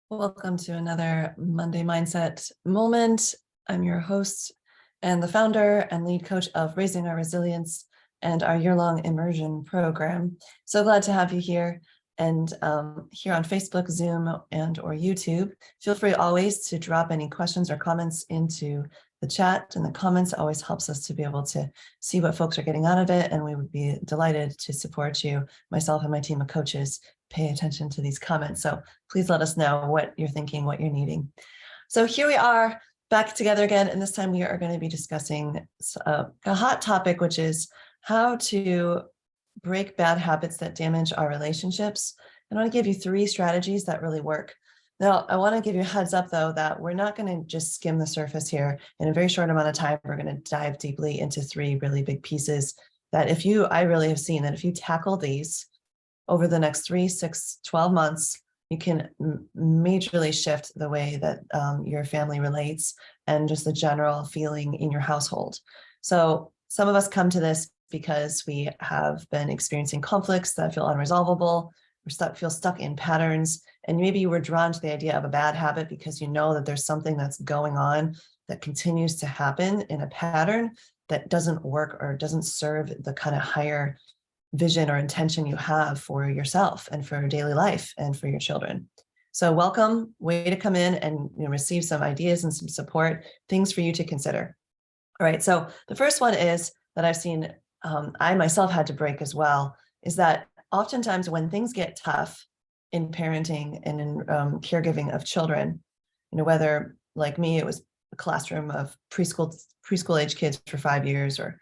Welcome to another Monday Mindset Moment. I'm your host and the founder and lead coach of Raising Our Resilience and our year-long immersion program. So glad to have you here and here on Facebook, Zoom, and or YouTube. Feel free always to drop any questions or comments into the chat, and the comments always helps us to be able to see what folks are getting out of it, and we would be delighted to support you, myself and my team of coaches. Pay attention to these comments. So please let us know what you're thinking, what you're needing. So here we are back together again, and this time we are going to be discussing a hot topic, which is how to break bad habits that damage our relationships. And I want to give you 3 strategies that really work. Now, I want to give you a heads up, though, that we're not going to just skim the surface here. In a very short amount of time, we're going to dive deeply into 3 really big pieces that I really have seen that if you tackle these over the next 3, 6, 12 months, you can majorly shift the way that your family relates and just the general feeling in your household. So some of us come to this because we have been experiencing conflicts that feel unresolvable, or feel stuck in patterns, and maybe you were drawn to the idea of a bad habit because you know that there's something that's going on that continues to happen in a pattern that doesn't work or doesn't serve the kind of higher vision or intention you have for yourself and for daily life and for your children. So welcome, way to come in and receive some ideas and some support, things for you to consider. All right, so the first one is that I've seen, I myself had to break as well, is that oftentimes when things get tough in parenting and in caregiving of children, whether like me, it was a classroom of preschool age kids for 5 years, or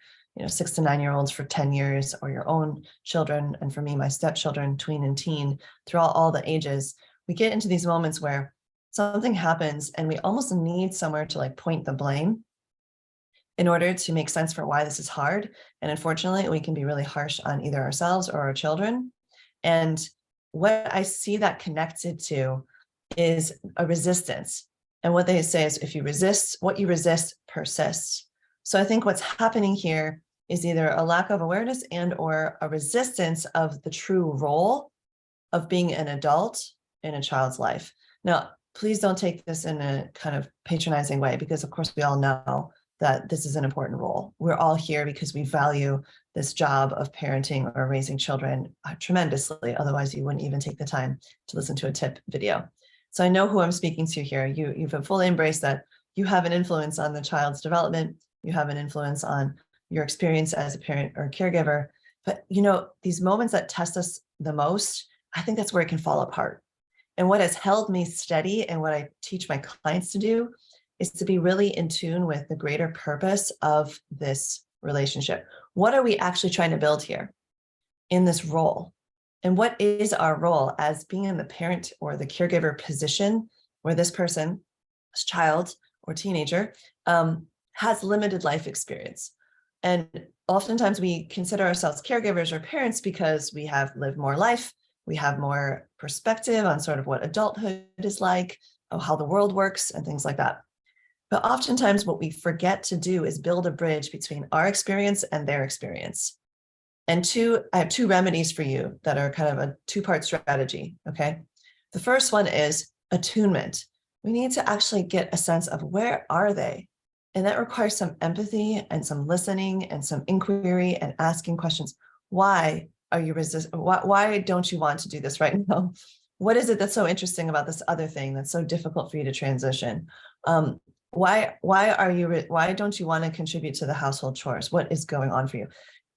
6 to 9-year-olds for 10 years, or your own children. And for me, my stepchildren, tween and teen, throughout all the ages, we get into these moments where something happens and we almost need somewhere to point the blame in order to make sense for why this is hard. And unfortunately, we can be really harsh on either ourselves or our children. And what I see that connected to is a resistance. And what they say is, if you resist, what you resist persists. So I think what's happening here is either a lack of awareness and or a resistance of the true role of being an adult in a child's life. Now, please don't take this in a kind of patronizing way, because of course we all know that this is an important role. We're all here because we value this job of parenting or raising children tremendously. Otherwise, you wouldn't even take the time to listen to a tip video. So I know who I'm speaking to here. You've fully embraced that you have an influence on the child's development. You have an influence on your experience as a parent or caregiver. But these moments that test us the most, I think that's where it can fall apart. And what has held me steady and what I teach my clients to do is to be really in tune with the greater purpose of this relationship. What are we actually trying to build here in this role? And what is our role as being in the parent or the caregiver position, where this person, this child or teenager, has limited life experience? And oftentimes we consider ourselves caregivers or parents because we have lived more life, we have more perspective on sort of what adulthood is like, how the world works, and things like that. But oftentimes what we forget to do is build a bridge between our experience and their experience. And I have 2 remedies for you that are kind of a 2-part strategy, okay? The first one is attunement. We need to actually get a sense of where are they? And that requires some empathy and some listening and some inquiry and asking questions. Why are you why don't you want to do this right now? What is it that's so interesting about this other thing that's so difficult for you to transition? Why don't you want to contribute to the household chores? What is going on for you?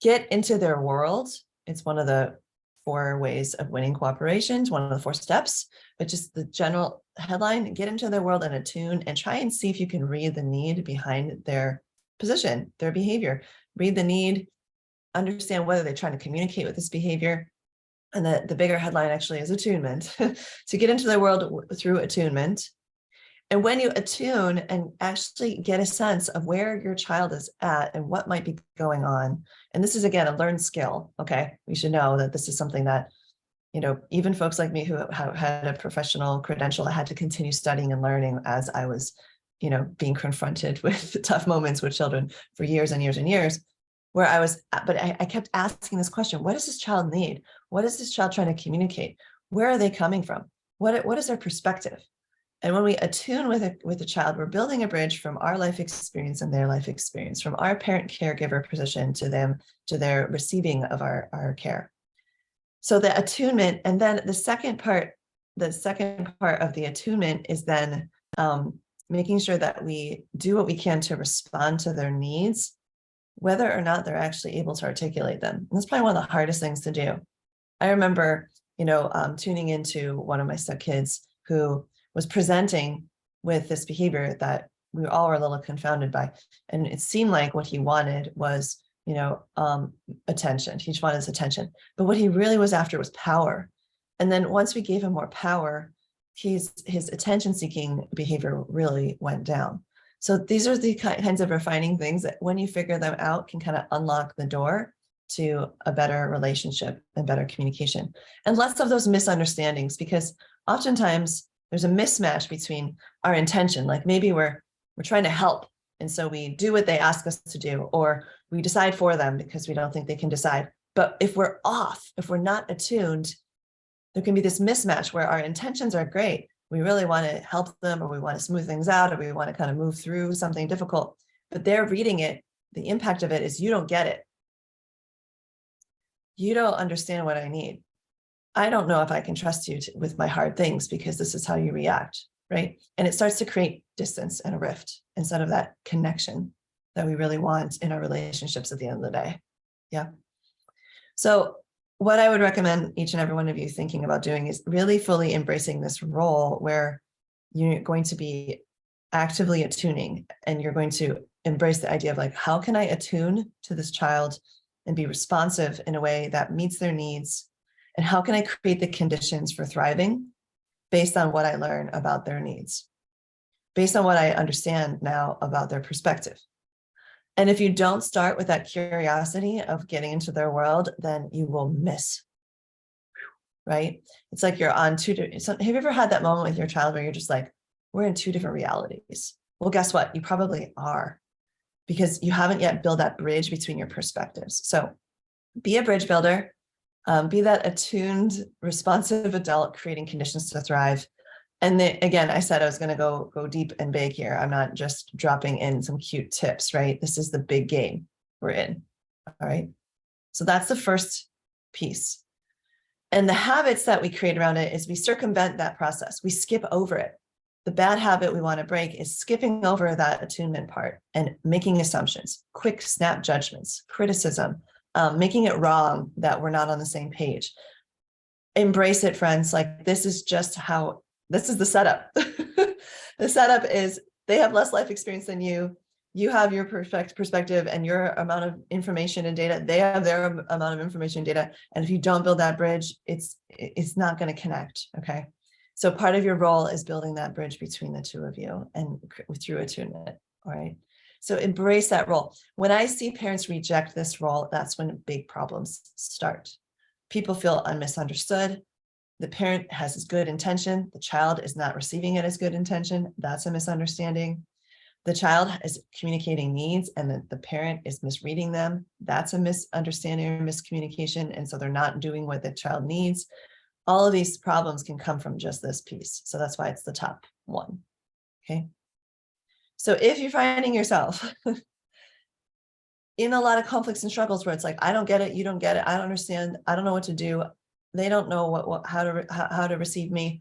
Get into their world. It's one of the 4 ways of winning cooperation. It's one of the 4 steps, but just the general headline: get into their world and attune, and try and see if you can read the need behind their position, their behavior. Read the need, understand whether they're trying to communicate with this behavior. And the bigger headline actually is attunement. To get into their world through attunement. And when you attune and actually get a sense of where your child is at and what might be going on, and this is, again, a learned skill, okay? We should know that this is something that, even folks like me who have had a professional credential, I had to continue studying and learning as I was, being confronted with tough moments with children for years and years and years, but I kept asking this question: what does this child need? What is this child trying to communicate? Where are they coming from? What is their perspective? And when we attune with a child, we're building a bridge from our life experience and their life experience, from our parent caregiver position to them, to their receiving of our care. So the attunement, and then the second part of the attunement is then making sure that we do what we can to respond to their needs, whether or not they're actually able to articulate them. And that's probably one of the hardest things to do. I remember, tuning into one of my step kids who was presenting with this behavior that we all were a little confounded by. And it seemed like what he wanted was, attention. He just wanted his attention. But what he really was after was power. And then once we gave him more power, his attention-seeking behavior really went down. So these are the kinds of refining things that when you figure them out can kind of unlock the door to a better relationship and better communication and less of those misunderstandings, because oftentimes there's a mismatch between our intention. Like maybe we're trying to help, and so we do what they ask us to do, or we decide for them because we don't think they can decide. But if we're off, if we're not attuned, there can be this mismatch where our intentions are great. We really want to help them, or we want to smooth things out, or we want to kind of move through something difficult, but they're reading it. The impact of it is you don't get it. You don't understand what I need. I don't know if I can trust you with my hard things because this is how you react, right? And it starts to create distance and a rift instead of that connection that we really want in our relationships at the end of the day. Yeah. So what I would recommend each and every one of you thinking about doing is really fully embracing this role where you're going to be actively attuning, and you're going to embrace the idea of like, how can I attune to this child and be responsive in a way that meets their needs? And how can I create the conditions for thriving based on what I learn about their needs, based on what I understand now about their perspective? And if you don't start with that curiosity of getting into their world, then you will miss, right? It's like you're on two different, have you ever had that moment with your child where you're just like, we're in two different realities? Well, guess what? You probably are, because you haven't yet built that bridge between your perspectives. So be a bridge builder, be that attuned, responsive adult creating conditions to thrive. And then again, I said I was going to go deep and big here. I'm not just dropping in some cute tips, right? This is the big game we're in. All right. So that's the first piece. And the habits that we create around it is we circumvent that process. We skip over it. The bad habit we want to break is skipping over that attunement part and making assumptions, quick snap judgments, criticism, making it wrong that we're not on the same page. Embrace it, friends. Like this is the setup. The setup is they have less life experience than you. You have your perspective and your amount of information and data. They have their amount of information and data. And if you don't build that bridge, it's not going to connect. Okay. So part of your role is building that bridge between the two of you and through attunement. All right. So embrace that role. When I see parents reject this role, that's when big problems start. People feel misunderstood. The parent has as good intention. The child is not receiving it as good intention. That's a misunderstanding. The child is communicating needs and the parent is misreading them. That's a misunderstanding or miscommunication. And so they're not doing what the child needs. All of these problems can come from just this piece. So that's why it's the top one. Okay. So if you're finding yourself in a lot of conflicts and struggles where it's like, I don't get it, you don't get it, I don't understand, I don't know what to do, they don't know how to receive me,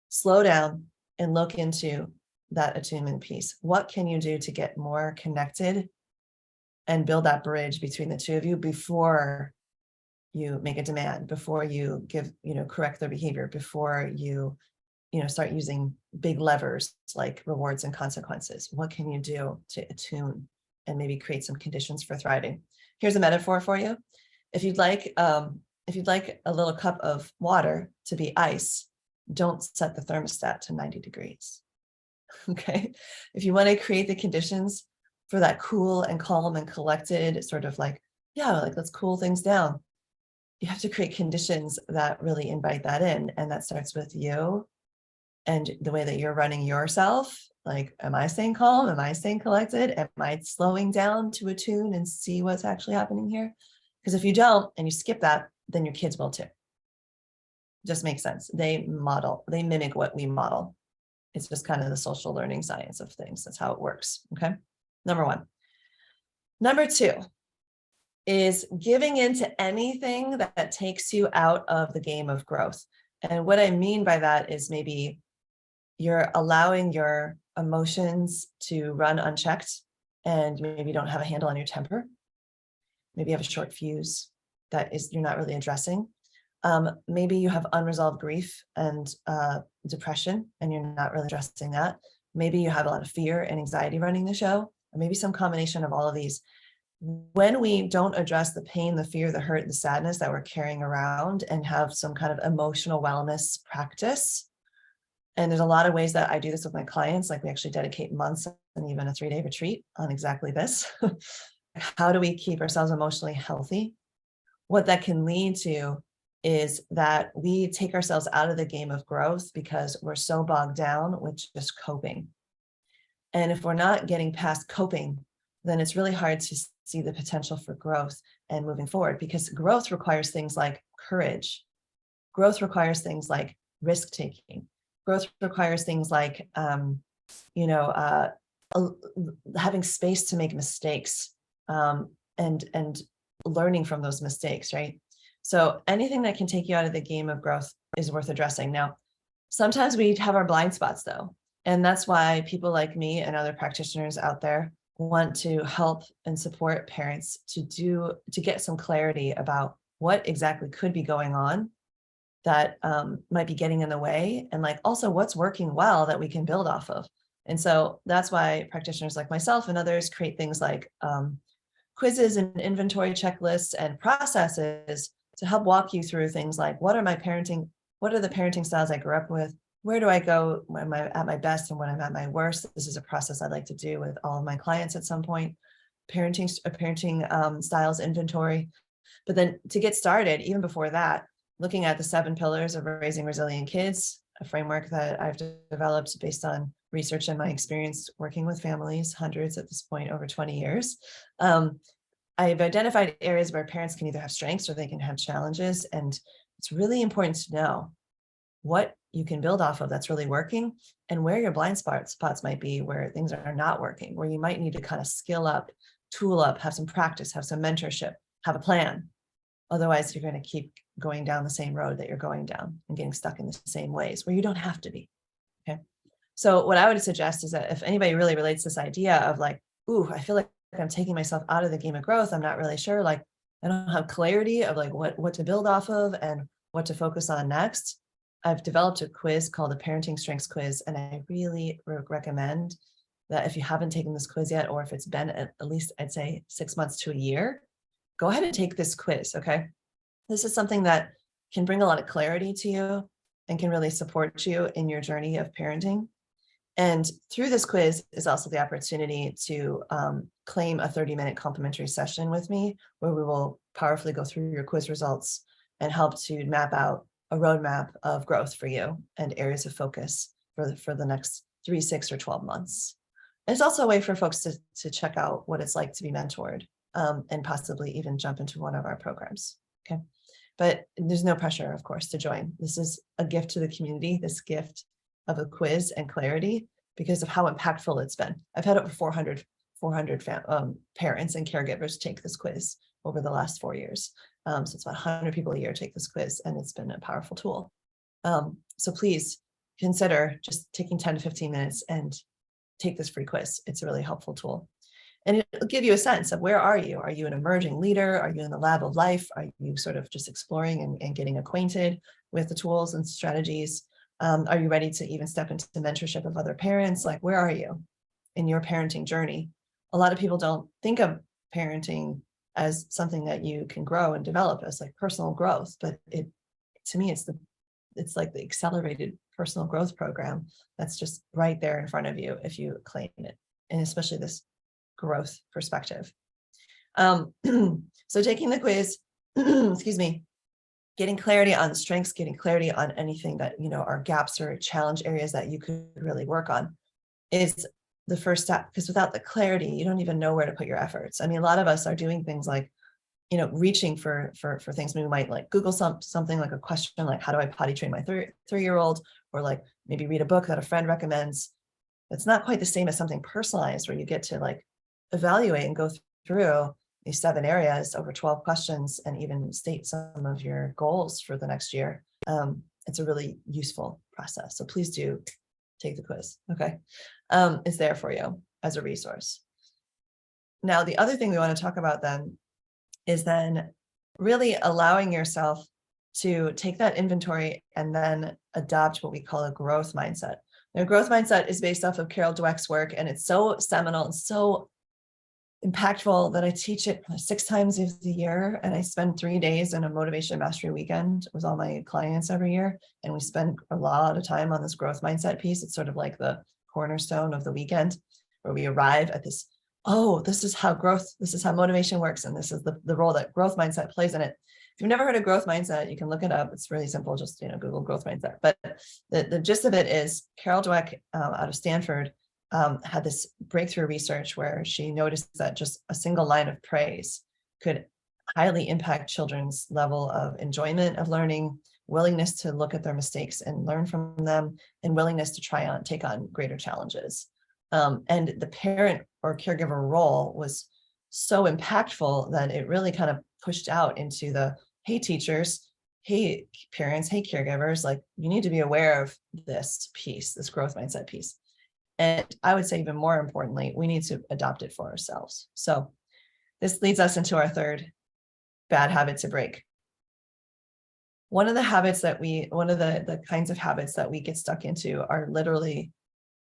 slow down and look into that attunement piece. What can you do to get more connected and build that bridge between the two of you before you make a demand, before you correct their behavior, before you start using big levers like rewards and consequences? What can you do to attune and maybe create some conditions for thriving? Here's a metaphor for you. If you'd like a little cup of water to be ice, don't set the thermostat to 90 degrees. Okay. If you want to create the conditions for that cool and calm and collected sort of like, let's cool things down, you have to create conditions that really invite that in. And that starts with you and the way that you're running yourself. Like, am I staying calm? Am I staying collected? Am I slowing down to attune and see what's actually happening here? Because if you don't, and you skip that, then your kids will too. Just makes sense. They mimic what we model. It's just kind of the social learning science of things. That's how it works. Okay. Number one. Number two is giving into anything that takes you out of the game of growth. And what I mean by that is maybe you're allowing your emotions to run unchecked, and maybe you don't have a handle on your temper. Maybe you have a short fuse that is you're not really addressing. Maybe you have unresolved grief and depression, and you're not really addressing that. Maybe you have a lot of fear and anxiety running the show, or maybe some combination of all of these. When we don't address the pain, the fear, the hurt, the sadness that we're carrying around and have some kind of emotional wellness practice, and there's a lot of ways that I do this with my clients, like we actually dedicate months and even a 3-day retreat on exactly this. How do we keep ourselves emotionally healthy? What that can lead to is that we take ourselves out of the game of growth because we're so bogged down with just coping. And if we're not getting past coping, then it's really hard to see the potential for growth and moving forward, because growth requires things like courage. Growth requires things like risk taking. Growth requires things like, having space to make mistakes, and learning from those mistakes, right? So anything that can take you out of the game of growth is worth addressing. Now, sometimes we have our blind spots though. And that's why people like me and other practitioners out there want to help and support parents to get some clarity about what exactly could be going on that might be getting in the way, and like also what's working well that we can build off of. And so that's why practitioners like myself and others create things like quizzes and inventory checklists and processes to help walk you through things like what are the parenting styles I grew up with? Where do I go when I'm at my best and when I'm at my worst? This is a process I like to do with all of my clients at some point. Parenting styles inventory. But then to get started, even before that, looking at the 7 pillars of raising resilient kids, a framework that I've developed based on research and my experience working with families, hundreds at this point, over 20 years. I've identified areas where parents can either have strengths or they can have challenges. And it's really important to know what you can build off of that's really working, and where your blind spots might be, where things are not working, where you might need to kind of skill up, tool up, have some practice, have some mentorship, have a plan. Otherwise, you're going to keep going down the same road that you're going down and getting stuck in the same ways where you don't have to be. Okay. So what I would suggest is that if anybody really relates this idea of like, ooh, I feel like I'm taking myself out of the game of growth, I'm not really sure, like I don't have clarity of like what to build off of and what to focus on next. I've developed a quiz called the Parenting Strengths Quiz, and I really recommend that if you haven't taken this quiz yet, or if it's been at least, I'd say 6 months to a year, go ahead and take this quiz, okay? This is something that can bring a lot of clarity to you and can really support you in your journey of parenting. And through this quiz is also the opportunity to claim a 30-minute complimentary session with me, where we will powerfully go through your quiz results and help to map out a roadmap of growth for you and areas of focus for the next 3, 6, or 12 months. And it's also a way for folks to check out what it's like to be mentored, and possibly even jump into one of our programs. Okay. But there's no pressure, of course, to join. This is a gift to the community, this gift of a quiz and clarity, because of how impactful it's been. I've had over 400 parents and caregivers take this quiz over the last 4 years. So it's about 100 people a year take this quiz, and it's been a powerful tool. So please consider just taking 10 to 15 minutes and take this free quiz. It's a really helpful tool. And it'll give you a sense of where are you? Are you an emerging leader? Are you in the lab of life? Are you sort of just exploring and getting acquainted with the tools and strategies? Are you ready to even step into the mentorship of other parents? Like, where are you in your parenting journey? A lot of people don't think of parenting as something that you can grow and develop as like personal growth, but to me, it's like the accelerated personal growth program that's just right there in front of you if you claim it, and especially this growth perspective. So taking the quiz, excuse me, getting clarity on strengths, getting clarity on anything that, are gaps or challenge areas that you could really work on is the first step, because without the clarity, you don't even know where to put your efforts. I mean, a lot of us are doing things like, reaching for things. We might like Google something like a question, like how do I potty train my 3-year-old, or like maybe read a book that a friend recommends. It's not quite the same as something personalized where you get to like evaluate and go through these 7 areas over 12 questions and even state some of your goals for the next year. It's a really useful process. So please do take the quiz. Okay. It's there for you as a resource. Now, the other thing we want to talk about then is then really allowing yourself to take that inventory and then adopt what we call a growth mindset. Now, growth mindset is based off of Carol Dweck's work, and it's so seminal and so impactful that I teach it 6 times a year, and I spend 3 days in a motivation mastery weekend with all my clients every year, and we spend a lot of time on this growth mindset piece. It's sort of like the cornerstone of the weekend, where we arrive at this, oh, this is how motivation works, and this is the role that growth mindset plays in it. If you've never heard of growth mindset, you can look it up. It's really simple. Just Google growth mindset. But the gist of it is Carol Dweck out of Stanford had this breakthrough research where she noticed that just a single line of praise could highly impact children's level of enjoyment of learning, willingness to look at their mistakes and learn from them, and willingness to take on greater challenges. And the parent or caregiver role was so impactful that it really kind of pushed out into the, hey, teachers, hey, parents, hey, caregivers, like you need to be aware of this piece, this growth mindset piece. And I would say even more importantly, we need to adopt it for ourselves. So this leads us into our third bad habit to break. One of the kinds of habits that we get stuck into are literally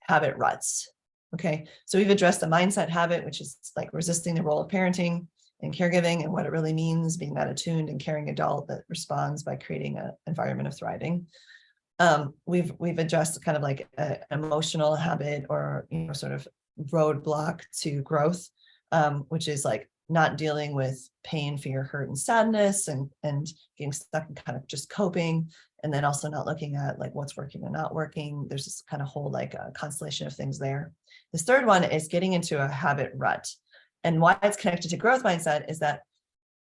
habit ruts. Okay, so we've addressed the mindset habit, which is like resisting the role of parenting and caregiving and what it really means, being that attuned and caring adult that responds by creating an environment of thriving. We've addressed kind of like an emotional habit or sort of roadblock to growth, which is like not dealing with pain, fear, hurt, and sadness, and getting stuck in kind of just coping, and then also not looking at like what's working and not working. There's this kind of whole like a constellation of things there. This third one is getting into a habit rut, and why it's connected to growth mindset is that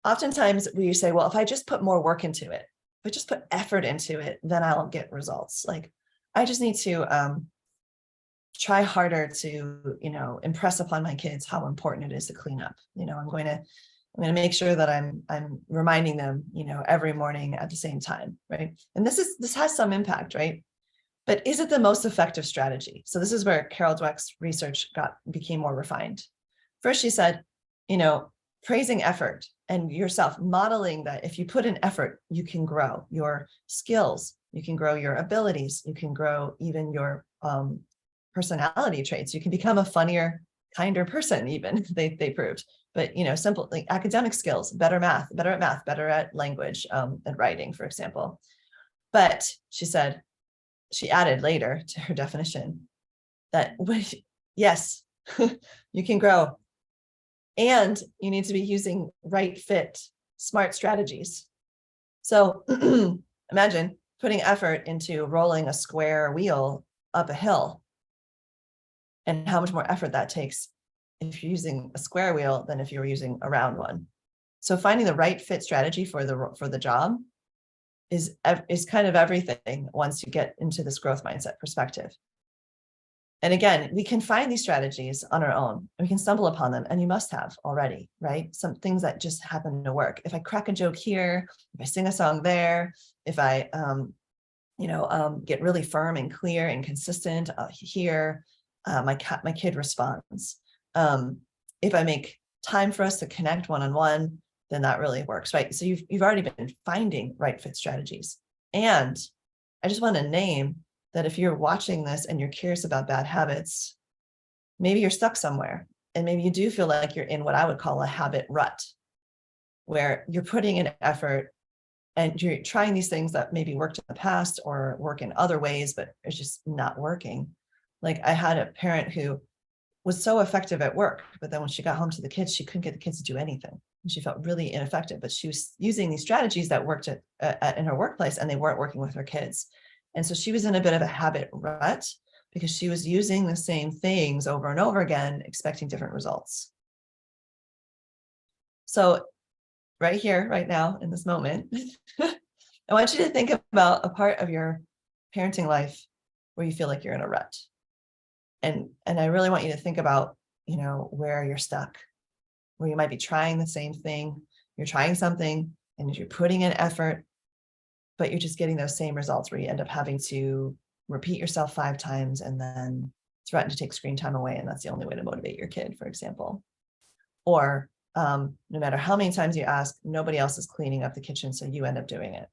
oftentimes we say, well, if I just put more work into it, if I just put effort into it, then I'll get results. Like I just need to try harder to, impress upon my kids how important it is to clean up. I'm going to make sure that I'm reminding them, every morning at the same time, right? And this has some impact, right? But is it the most effective strategy? So this is where Carol Dweck's research became more refined. First, she said, praising effort and yourself, modeling that if you put in effort, you can grow your skills, you can grow your abilities, you can grow even your personality traits. You can become a funnier, kinder person, even they proved. But simple like academic skills, better at math, better at language, and writing, for example. But she said, she added later to her definition that yes, you can grow, and you need to be using right fit, smart strategies. So imagine putting effort into rolling a square wheel up a hill, and how much more effort that takes if you're using a square wheel than if you were using a round one. So finding the right fit strategy for the job is kind of everything once you get into this growth mindset perspective. And again, we can find these strategies on our own. We can stumble upon them, and you must have already, right? Some things that just happen to work. If I crack a joke here, if I sing a song there, if I, get really firm and clear and consistent here, my kid responds. If I make time for us to connect one-on-one, then that really works, right? So you've already been finding right fit strategies. And I just want to name that if you're watching this and you're curious about bad habits, maybe you're stuck somewhere, and maybe you do feel like you're in what I would call a habit rut, where you're putting in effort and you're trying these things that maybe worked in the past or work in other ways, but it's just not working. Like I had a parent who was so effective at work, but then when she got home to the kids, she couldn't get the kids to do anything. And she felt really ineffective, but she was using these strategies that worked in her workplace, and they weren't working with her kids. And so she was in a bit of a habit rut because she was using the same things over and over again, expecting different results. So right here, right now, in this moment, I want you to think about a part of your parenting life where you feel like you're in a rut. And I really want you to think about, where you're stuck, where you might be trying the same thing. You're trying something and you're putting in effort, but you're just getting those same results where you end up having to repeat yourself 5 times and then threaten to take screen time away. And that's the only way to motivate your kid, for example. Or no matter how many times you ask, nobody else is cleaning up the kitchen, so you end up doing it.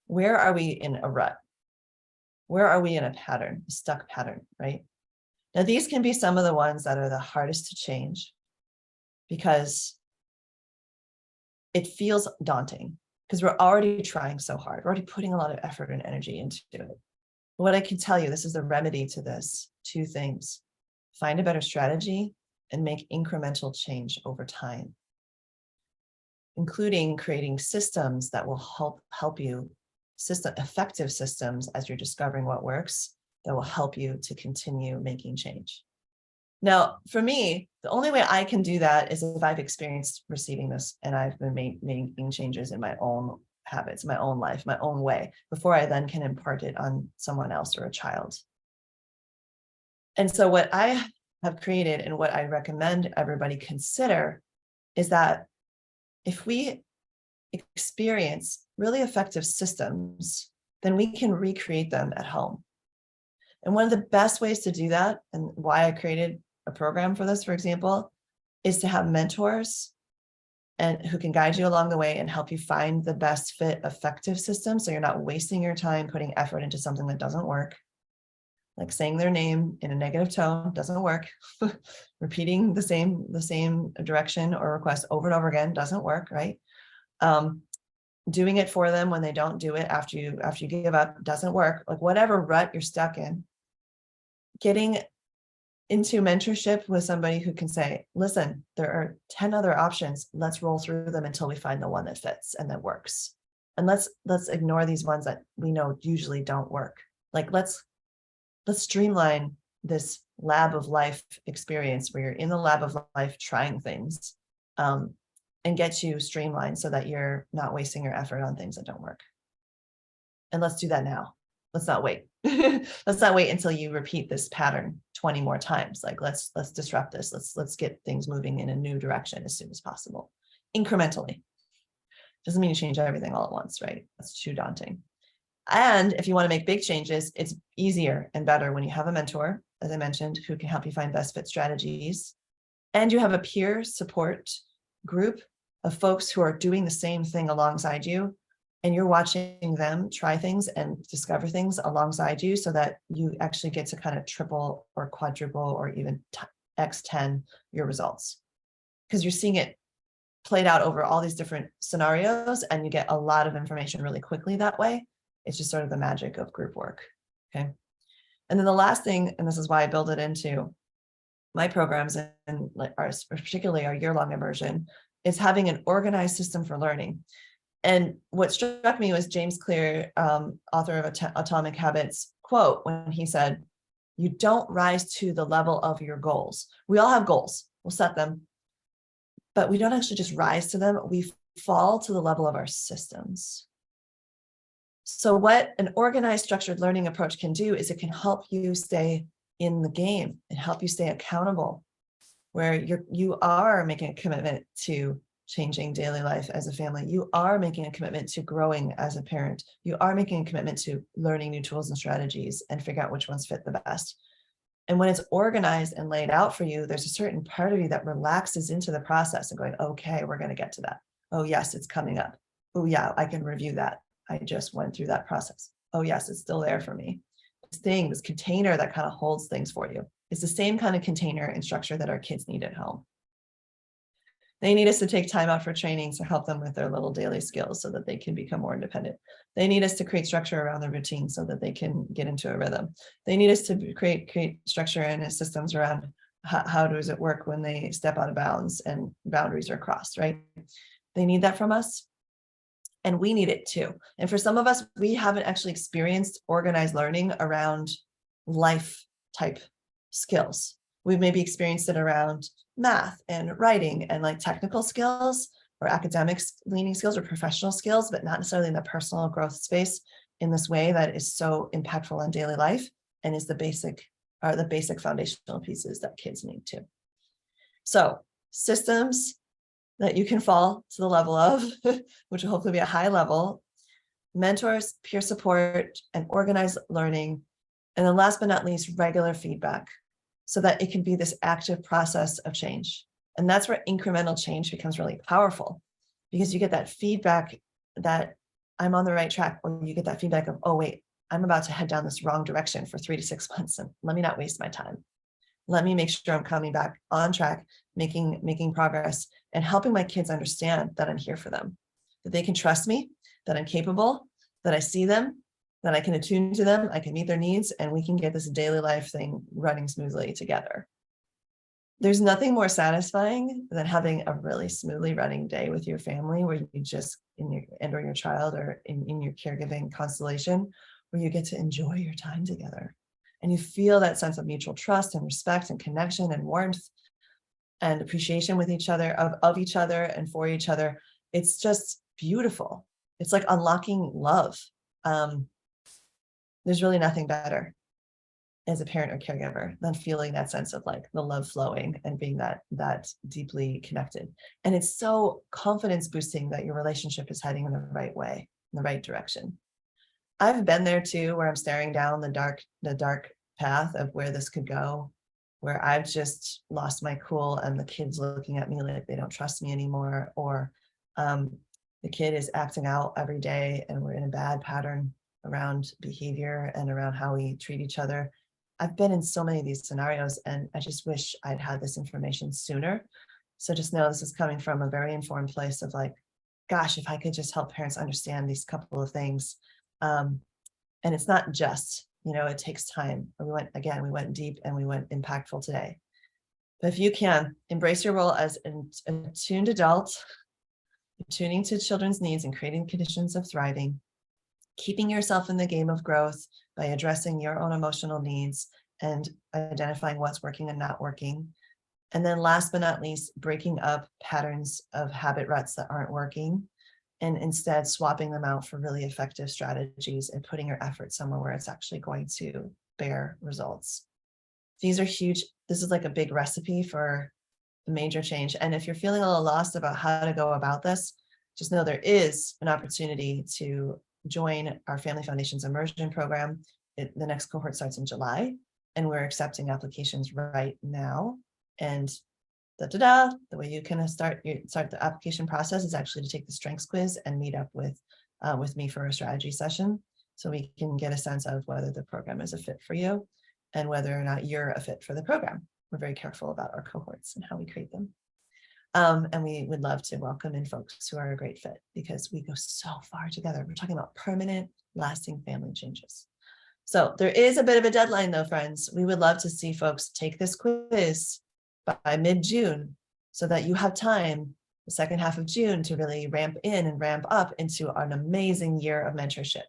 Where are we in a rut? Where are we in a pattern, a stuck pattern, right? Now, these can be some of the ones that are the hardest to change because it feels daunting because we're already trying so hard. We're already putting a lot of effort and energy into it. But what I can tell you, this is the remedy to this: 2 things. Find a better strategy and make incremental change over time, including creating systems that will help you, effective systems as you're discovering what works, that will help you to continue making change. Now, for me, the only way I can do that is if I've experienced receiving this and I've been making changes in my own habits, my own life, my own way, before I then can impart it on someone else or a child. And so what I have created and what I recommend everybody consider is that if we experience really effective systems, then we can recreate them at home. And one of the best ways to do that, and why I created a program for this, for example, is to have mentors and who can guide you along the way and help you find the best fit effective system. So you're not wasting your time putting effort into something that doesn't work. Like saying their name in a negative tone doesn't work. Repeating the same direction or request over and over again doesn't work, right? Doing it for them when they don't do it after you give up doesn't work. Like whatever rut you're stuck in, getting into mentorship with somebody who can say, listen, there are 10 other options. Let's roll through them until we find the one that fits and that works. And let's ignore these ones that we know usually don't work. Like let's streamline this lab of life experience where you're in the lab of life trying things, and get you streamlined so that you're not wasting your effort on things that don't work. And let's do that now. Let's not wait. Let's not wait until you repeat this pattern 20 more times. Like let's disrupt this. Let's get things moving in a new direction as soon as possible, incrementally. Doesn't mean you change everything all at once, right? That's too daunting. And if you want to make big changes, it's easier and better when you have a mentor, as I mentioned, who can help you find best fit strategies. And you have a peer support group of folks who are doing the same thing alongside you. And you're watching them try things and discover things alongside you so that you actually get to kind of triple or quadruple or even x10 your results. Because you're seeing it played out over all these different scenarios and you get a lot of information really quickly that way. It's just sort of the magic of group work, okay? And then the last thing, and this is why I build it into my programs and particularly our year-long immersion, is having an organized system for learning. And what struck me was James Clear, author of Atomic Habits, quote when he said, "You don't rise to the level of your goals." We all have goals, we'll set them, but we don't actually just rise to them, we fall to the level of our systems. So what an organized, structured learning approach can do is it can help you stay in the game and help you stay accountable, where you are making a commitment to changing daily life as a family. You are making a commitment to growing as a parent. You are making a commitment to learning new tools and strategies and figure out which ones fit the best. And when it's organized and laid out for you, there's a certain part of you that relaxes into the process and going, okay, we're going to get to that. Oh, yes, it's coming up. Oh, yeah, I can review that. I just went through that process. Oh, yes, it's still there for me. This container that kind of holds things for you. It's the same kind of container and structure that our kids need at home. They need us to take time out for trainings to help them with their little daily skills so that they can become more independent. They need us to create structure around their routine so that they can get into a rhythm. They need us to create structure and systems around how does it work when they step out of bounds and boundaries are crossed, right? They need that from us. And we need it too. And for some of us, we haven't actually experienced organized learning around life type skills. We've maybe experienced it around math and writing and like technical skills or academic leaning skills or professional skills, but not necessarily in the personal growth space. in this way that is so impactful on daily life and is the basic foundational pieces that kids need too. So systems that you can fall to the level of, which will hopefully be a high level, mentors, peer support, and organized learning. And then last but not least, regular feedback so that it can be this active process of change. And that's where incremental change becomes really powerful, because you get that feedback that I'm on the right track, or you get that feedback of, oh, wait, I'm about to head down this wrong direction for 3 to 6 months, and let me not waste my time. Let me make sure I'm coming back on track, making progress, and helping my kids understand that I'm here for them, that they can trust me, that I'm capable, that I see them, that I can attune to them, I can meet their needs, and we can get this daily life thing running smoothly together. There's nothing more satisfying than having a really smoothly running day with your family, where you just, or your child, or in your caregiving constellation, where you get to enjoy your time together. And you feel that sense of mutual trust and respect and connection and warmth and appreciation with each other, of each other and for each other. It's just beautiful. It's like unlocking love. There's really nothing better as a parent or caregiver than feeling that sense of like the love flowing and being that deeply connected. And it's so confidence boosting that your relationship is heading in the right way, in the right direction. I've been there too, where I'm staring down the dark path of where this could go, where I've just lost my cool and the kid's looking at me like they don't trust me anymore, or the kid is acting out every day and we're in a bad pattern around behavior and around how we treat each other. I've been in so many of these scenarios, and I just wish I'd had this information sooner. So just know this is coming from a very informed place of like, gosh, if I could just help parents understand these couple of things. And it's not just, it takes time. We went deep and we went impactful today. But if you can, embrace your role as an attuned adult, attuning to children's needs and creating conditions of thriving, keeping yourself in the game of growth by addressing your own emotional needs and identifying what's working and not working. And then last but not least, breaking up patterns of habit ruts that aren't working, and instead swapping them out for really effective strategies and putting your effort somewhere where it's actually going to bear results. These are huge. This is like a big recipe for a major change. And if you're feeling a little lost about how to go about this, just know there is an opportunity to join our Family Foundations Immersion program. The next cohort starts in July, and we're accepting applications right now. And the way you can start the application process is actually to take the strengths quiz and meet up with me for a strategy session, so we can get a sense of whether the program is a fit for you and whether or not you're a fit for the program. We're very careful about our cohorts and how we create them. And we would love to welcome in folks who are a great fit, because we go so far together. We're talking about permanent, lasting family changes. So there is a bit of a deadline though, friends. We would love to see folks take this quiz by mid-June, so that you have time the second half of June to really ramp in and ramp up into an amazing year of mentorship,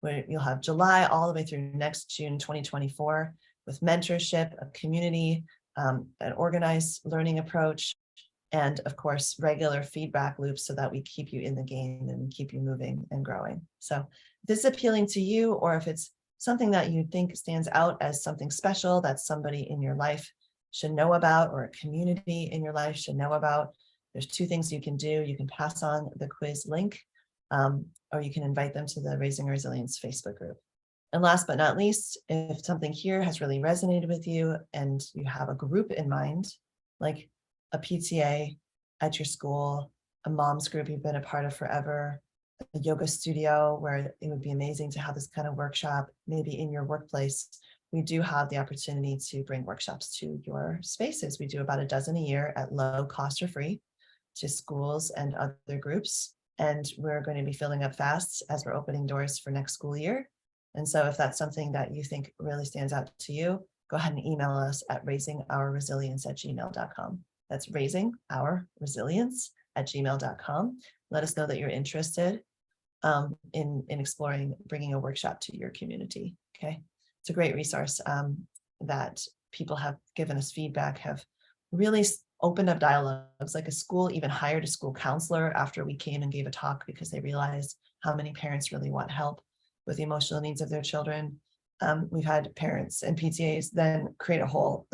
where you'll have July all the way through next June 2024 with mentorship, a community, an organized learning approach, and of course, regular feedback loops so that we keep you in the game and keep you moving and growing. So if this is appealing to you, or if it's something that you think stands out as something special that somebody in your life should know about, or a community in your life should know about, there's two things you can do. You can pass on the quiz link, or you can invite them to the Raising Resilience Facebook group. And last but not least, if something here has really resonated with you and you have a group in mind, like a PTA at your school, a mom's group you've been a part of forever, a yoga studio where it would be amazing to have this kind of workshop, maybe in your workplace, we do have the opportunity to bring workshops to your spaces. We do about a dozen a year at low cost or free to schools and other groups. And we're going to be filling up fast as we're opening doors for next school year. And so if that's something that you think really stands out to you, go ahead and email us at raisingourresilience@gmail.com. That's raisingourresilience@gmail.com. Let us know that you're interested in exploring bringing a workshop to your community. Okay, it's a great resource that people have given us feedback, have really opened up dialogues. Like a school even hired a school counselor after we came and gave a talk, because they realized how many parents really want help. with the emotional needs of their children. We've had parents and PTAs then create a whole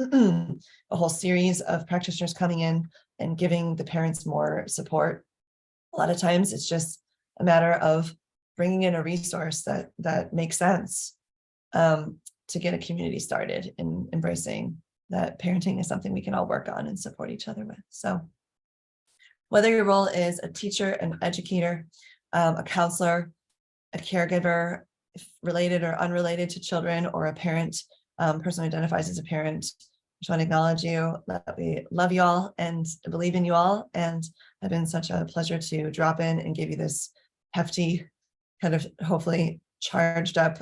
series of practitioners coming in and giving the parents more support. A lot of times it's just a matter of bringing in a resource that makes sense, to get a community started in embracing that parenting is something we can all work on and support each other with. So whether your role is a teacher, an educator, a counselor, a caregiver, related or unrelated to children, or a parent, person who identifies as a parent, I just want to acknowledge you, that we love you all and believe in you all. And it's been such a pleasure to drop in and give you this hefty, kind of hopefully charged up,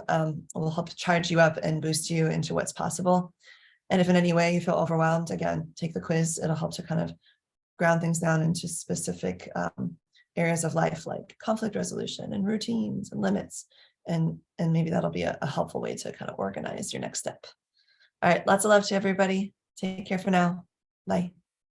will help charge you up and boost you into what's possible. And if in any way you feel overwhelmed, again, take the quiz. It'll help to kind of ground things down into specific areas of life, like conflict resolution and routines and limits. And maybe that'll be a helpful way to kind of organize your next step. All right, lots of love to everybody. Take care for now. Bye.